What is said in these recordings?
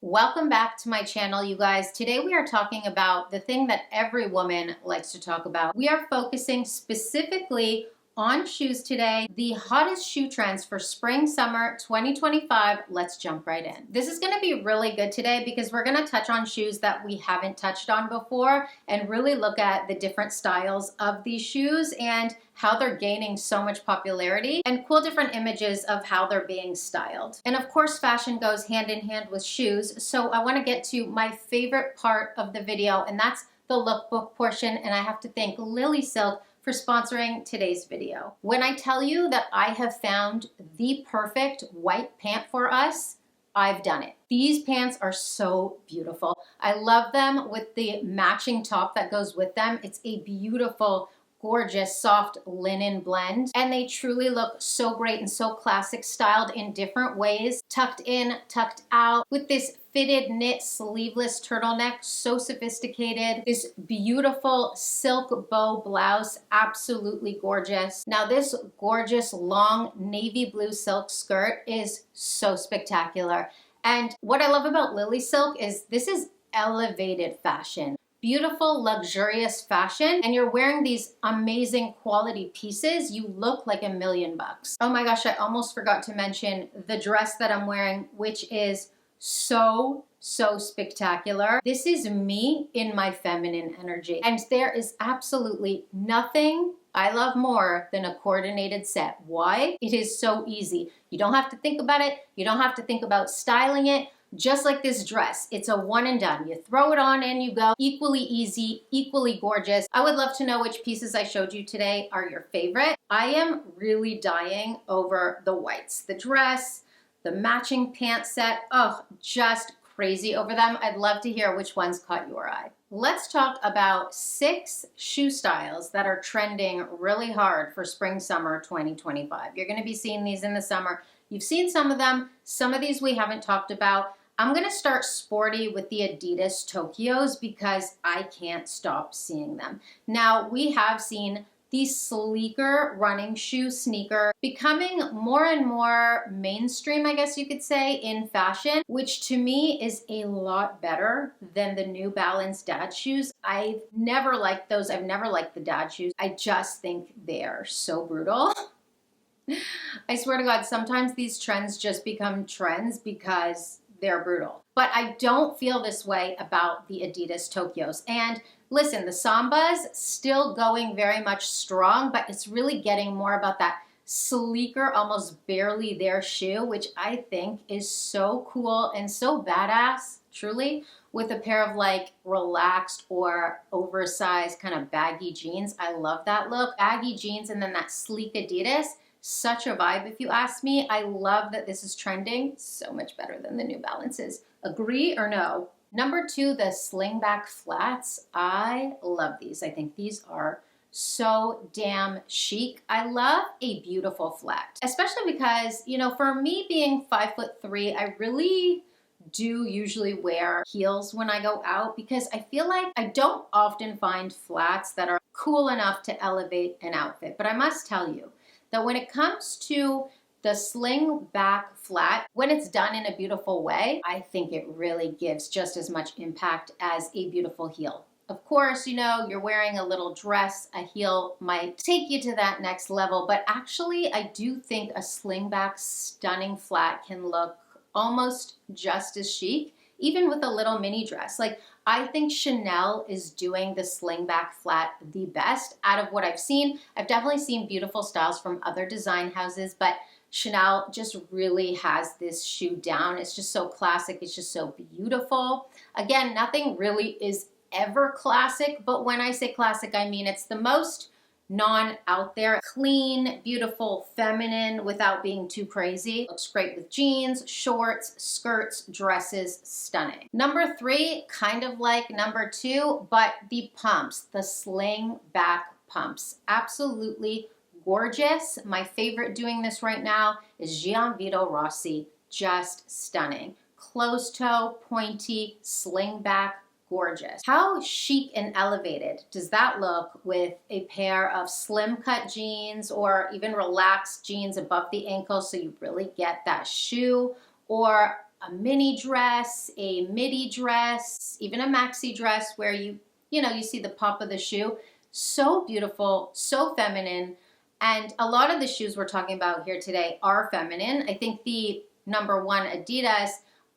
Welcome back to my channel, you guys. Today we are talking about the thing that every woman likes to talk about. We are focusing specifically on shoes today, the hottest shoe trends for spring, summer 2025. Let's jump right in. This is gonna be really good today because we're gonna touch on shoes that we haven't touched on before and really look at the different styles of these shoes and how they're gaining so much popularity and cool different images of how they're being styled. And of course, fashion goes hand in hand with shoes. So I wanna get to my favorite part of the video, and that's the lookbook portion. And I have to thank LilySilk for sponsoring today's video. When I tell you that I have found the perfect white pant for us, I've done it. These pants are so beautiful. I love them with the matching top that goes with them. It's a beautiful, gorgeous, soft linen blend. And they truly look so great and so classic, styled in different ways. Tucked in, tucked out, with this fitted knit sleeveless turtleneck, so sophisticated. This beautiful silk bow blouse, absolutely gorgeous. Now this gorgeous long navy blue silk skirt is so spectacular. And what I love about LilySilk is this is elevated fashion. Beautiful, luxurious fashion, and you're wearing these amazing quality pieces, you look like $1,000,000. Oh my gosh, I almost forgot to mention the dress that I'm wearing, which is so spectacular. This is me in my feminine energy, and there is absolutely nothing I love more than a coordinated set. Why? It is so easy. You don't have to think about it. You don't have to think about styling it. Just like this dress, it's a one and done. You throw it on and you go. Equally easy, equally gorgeous. I would love to know which pieces I showed you today are your favorite. I am really dying over the whites. The dress, the matching pant set, oh, just crazy over them. I'd love to hear which ones caught your eye. Let's talk about 6 shoe styles that are trending really hard for spring, summer 2025. You're gonna be seeing these in the summer. You've seen some of them. Some of these we haven't talked about. I'm gonna start sporty with the Adidas Tokyos because I can't stop seeing them. Now, we have seen the sleeker running shoe sneaker becoming more and more mainstream, I guess you could say, in fashion, which to me is a lot better than the New Balance dad shoes. I've never liked those. I've never liked the dad shoes. I just think they're so brutal. I swear to God, sometimes these trends just become trends because they're brutal. But I don't feel this way about the Adidas Tokyos. And listen, the Samba's still going very much strong, but it's really getting more about that sleeker, almost barely there shoe, which I think is so cool and so badass, truly, with a pair of like relaxed or oversized kind of baggy jeans. I love that look. Baggy jeans and then that sleek Adidas. Such a vibe, if you ask me. I love that this is trending so much better than the New Balances. Agree or no? Number 2, the Slingback flats. I love these. I think these are so damn chic. I love a beautiful flat, especially because, you know, for me being 5'3", I really do usually wear heels when I go out because I feel like I don't often find flats that are cool enough to elevate an outfit. But I must tell you that when it comes to the Slingback flat, when it's done in a beautiful way, I think it really gives just as much impact as a beautiful heel. Of course, you know, you're wearing a little dress, a heel might take you to that next level, but actually I do think a Slingback stunning flat can look almost just as chic, even with a little mini dress. Like, I think Chanel is doing the Slingback flat the best out of what I've seen. I've definitely seen beautiful styles from other design houses, but Chanel just really has this shoe down. It's just so classic. It's just so beautiful. Again, nothing really is ever classic, but when I say classic, I mean it's the most non-out there, clean, beautiful, feminine without being too crazy. Looks great with jeans, shorts, skirts, dresses, stunning. Number 3, kind of like number 2, but the pumps, the Slingback pumps. Absolutely gorgeous. My favorite doing this right now is Gianvito Rossi. Just stunning. Closed toe, pointy, Slingback, gorgeous. How chic and elevated does that look with a pair of slim cut jeans or even relaxed jeans above the ankle so you really get that shoe, or a mini dress, a midi dress, even a maxi dress where you see the pop of the shoe. So beautiful, so feminine. And a lot of the shoes we're talking about here today are feminine. I think the number one Adidas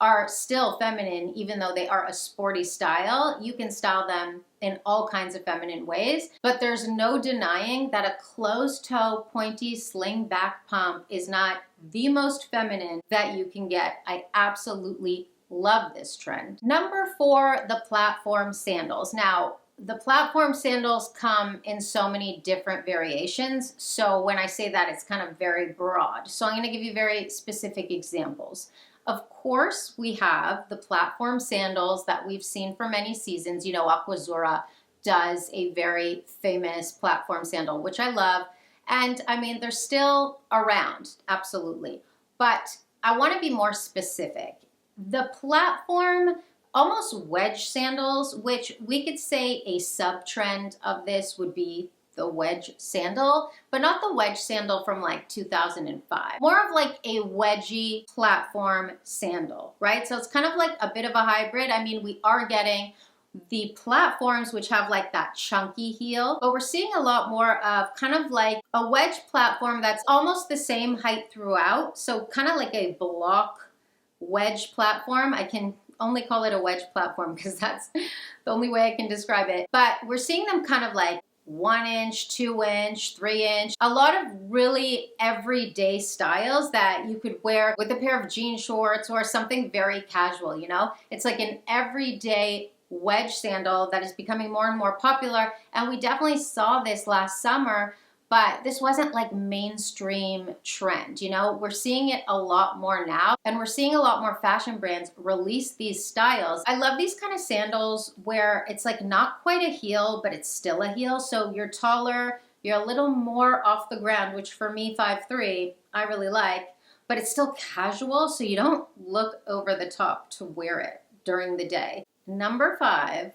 are still feminine, even though they are a sporty style. You can style them in all kinds of feminine ways, but there's no denying that a closed toe, pointy, sling back pump is not the most feminine that you can get. I absolutely love this trend. Number 4, the platform sandals. Now, the platform sandals come in so many different variations. So when I say that, it's kind of very broad. So I'm going to give you very specific examples. Of course, we have the platform sandals that we've seen for many seasons. You know, Aquazzura does a very famous platform sandal, which I love. And I mean, they're still around, absolutely. But I want to be more specific. The platform, almost wedge sandals, which we could say a sub-trend of this would be the wedge sandal, but not the wedge sandal from like 2005. More of like a wedgy platform sandal, right? So it's kind of like a bit of a hybrid. I mean, we are getting the platforms which have like that chunky heel, but we're seeing a lot more of kind of like a wedge platform that's almost the same height throughout. So kind of like a block wedge platform. I can only call it a wedge platform because that's the only way I can describe it. But we're seeing them kind of like 1 inch, 2 inch, 3 inch, a lot of really everyday styles that you could wear with a pair of jean shorts or something very casual, you know? It's like an everyday wedge sandal that is becoming more and more popular. And we definitely saw this last summer, but this wasn't like mainstream trend, you know? We're seeing it a lot more now, and we're seeing a lot more fashion brands release these styles. I love these kind of sandals where it's like not quite a heel, but it's still a heel. So you're taller, you're a little more off the ground, which for me, 5'3", I really like, but it's still casual, so you don't look over the top to wear it during the day. Number 5,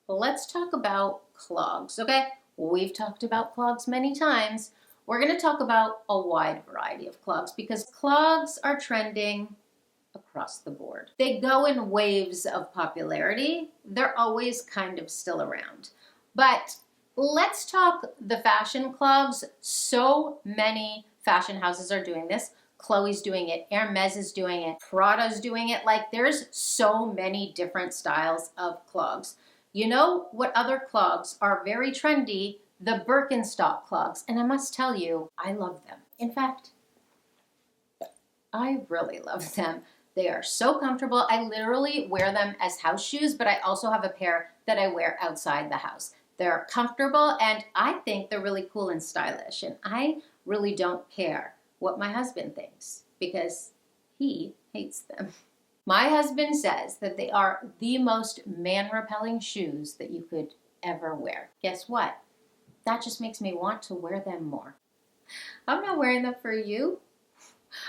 let's talk about clogs, okay? We've talked about clogs many times. We're going to talk about a wide variety of clogs because clogs are trending across the board. They go in waves of popularity. They're always kind of still around. But let's talk the fashion clogs. So many fashion houses are doing this. Chloe's doing it, Hermes is doing it, Prada's doing it. Like, there's so many different styles of clogs. You know what other clogs are very trendy? The Birkenstock clogs. And I must tell you, I love them. In fact, I really love them. They are so comfortable. I literally wear them as house shoes, but I also have a pair that I wear outside the house. They're comfortable, and I think they're really cool and stylish. And I really don't care what my husband thinks because he hates them. My husband says that they are the most man-repelling shoes that you could ever wear. Guess what? That just makes me want to wear them more. I'm not wearing them for you.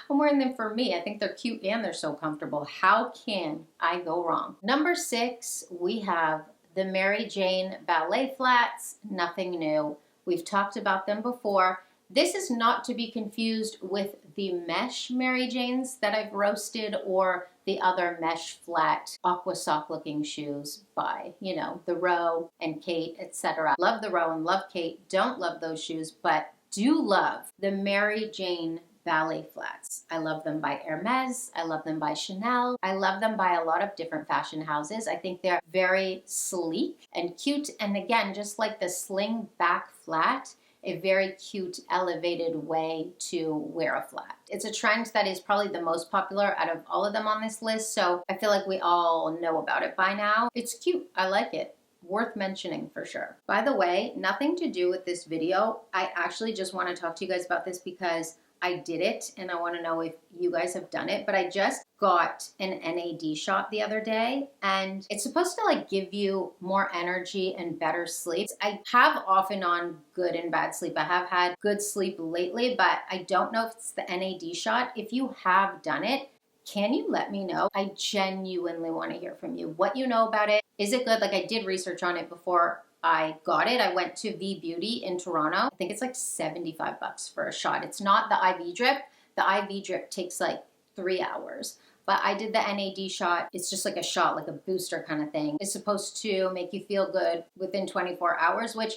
I'm wearing them for me. I think they're cute and they're so comfortable. How can I go wrong? Number 6, we have the Mary Jane ballet flats. Nothing new. We've talked about them before. This is not to be confused with the mesh Mary Janes that I've roasted or the other mesh flat aqua sock looking shoes by, you know, the Row and Kate, etc. Love the Row and love Kate. Don't love those shoes, but do love the Mary Jane ballet flats. I love them by Hermes. I love them by Chanel. I love them by a lot of different fashion houses. I think they're very sleek and cute. And again, just like the Slingback flat, a very cute, elevated way to wear a flat. It's a trend that is probably the most popular out of all of them on this list, so I feel like we all know about it by now. It's cute. I like it. Worth mentioning for sure. By the way, nothing to do with this video. I actually just want to talk to you guys about this because I did it and I want to know if you guys have done it, but I just got an NAD shot the other day and it's supposed to like give you more energy and better sleep. I have off and on good and bad sleep. I have had good sleep lately, but I don't know if it's the NAD shot. If you have done it, can you let me know? I genuinely want to hear from you. What you know about it. Is it good? Like, I did research on it before I got it. I went to V Beauty in Toronto. I think it's like $75 for a shot. It's not the IV drip. The IV drip takes like 3 hours. But I did the NAD shot. It's just like a shot, like a booster kind of thing. It's supposed to make you feel good within 24 hours, which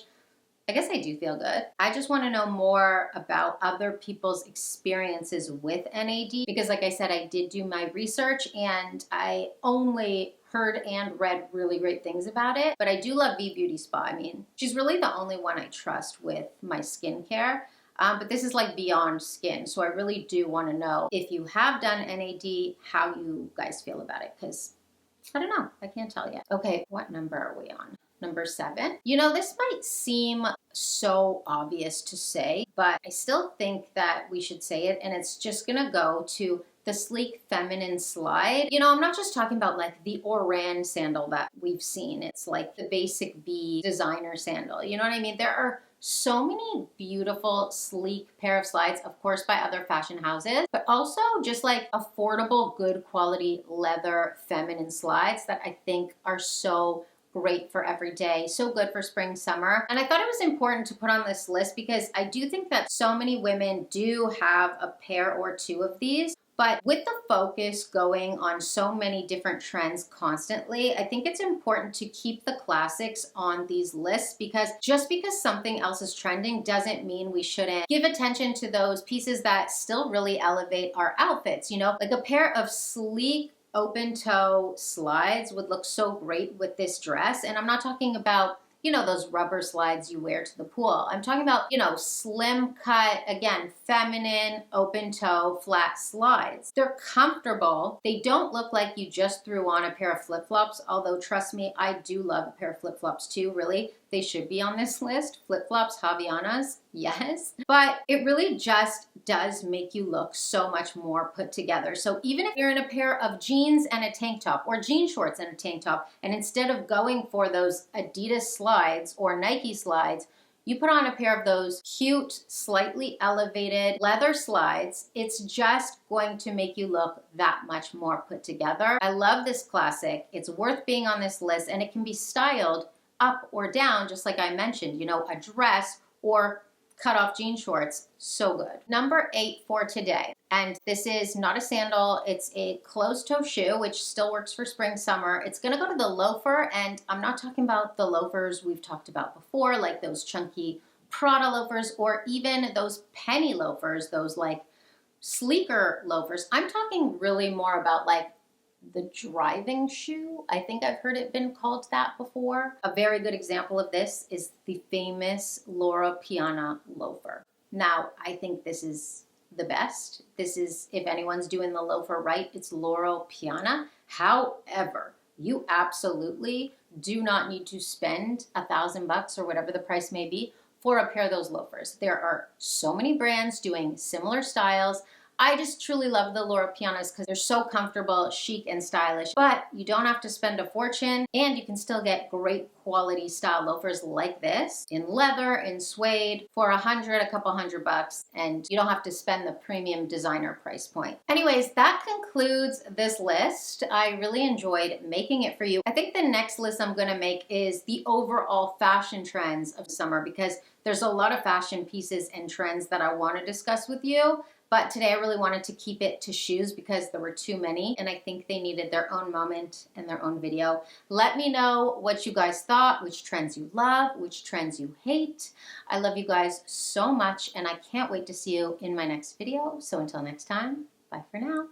I guess I do feel good. I just want to know more about other people's experiences with NAD because like I said, I did do my research and I only heard and read really great things about it. But I do love V Beauty Spa. I mean, she's really the only one I trust with my skincare. But this is like beyond skin. So I really do want to know if you have done NAD, how you guys feel about it. Because I don't know. I can't tell yet. Okay, what number are we on? Number 7. You know, this might seem so obvious to say, but I still think that we should say it. And it's just going to go to the sleek feminine slide. You know, I'm not just talking about like the errands sandal that we've seen. It's like the basic B designer sandal. You know what I mean? There are so many beautiful, sleek pair of slides, of course, by other fashion houses, but also just like affordable, good quality leather feminine slides that I think are so great for every day, so good for spring, summer. And I thought it was important to put on this list because I do think that so many women do have a pair or two of these. But with the focus going on so many different trends constantly, I think it's important to keep the classics on these lists because just because something else is trending doesn't mean we shouldn't give attention to those pieces that still really elevate our outfits. You know, like a pair of sleek open toe slides would look so great with this dress. And I'm not talking about, you know, those rubber slides you wear to the pool. I'm talking about, you know, slim cut, again, feminine, open toe, flat slides. They're comfortable. They don't look like you just threw on a pair of flip-flops, although trust me, I do love a pair of flip-flops too, really. They should be on this list. Flip-flops, Havaianas, yes. But it really just does make you look so much more put together. So even if you're in a pair of jeans and a tank top or jean shorts and a tank top, and instead of going for those Adidas slides or Nike slides, you put on a pair of those cute, slightly elevated leather slides, it's just going to make you look that much more put together. I love this classic. It's worth being on this list and it can be styled up or down, just like I mentioned, you know, a dress or cut off jean shorts. So good. Number 8 for today. And this is not a sandal. It's a closed toe shoe, which still works for spring, summer. It's going to go to the loafer. And I'm not talking about the loafers we've talked about before, like those chunky Prada loafers or even those penny loafers, those like sleeker loafers. I'm talking really more about like the driving shoe. I think I've heard it been called that before. A very good example of this is the famous Loro Piana loafer. Now, I think this is the best. This is, if anyone's doing the loafer right, it's Loro Piana. However, you absolutely do not need to spend $1,000 or whatever the price may be for a pair of those loafers. There are so many brands doing similar styles. I just truly love the Loro Pianas because they're so comfortable, chic, and stylish. But you don't have to spend a fortune, and you can still get great quality style loafers like this in leather, in suede, for a couple $100, and you don't have to spend the premium designer price point. Anyways, that concludes this list. I really enjoyed making it for you. I think the next list I'm gonna make is the overall fashion trends of summer because there's a lot of fashion pieces and trends that I want to discuss with you. But today I really wanted to keep it to shoes because there were too many and I think they needed their own moment and their own video. Let me know what you guys thought, which trends you love, which trends you hate. I love you guys so much and I can't wait to see you in my next video. So until next time, bye for now.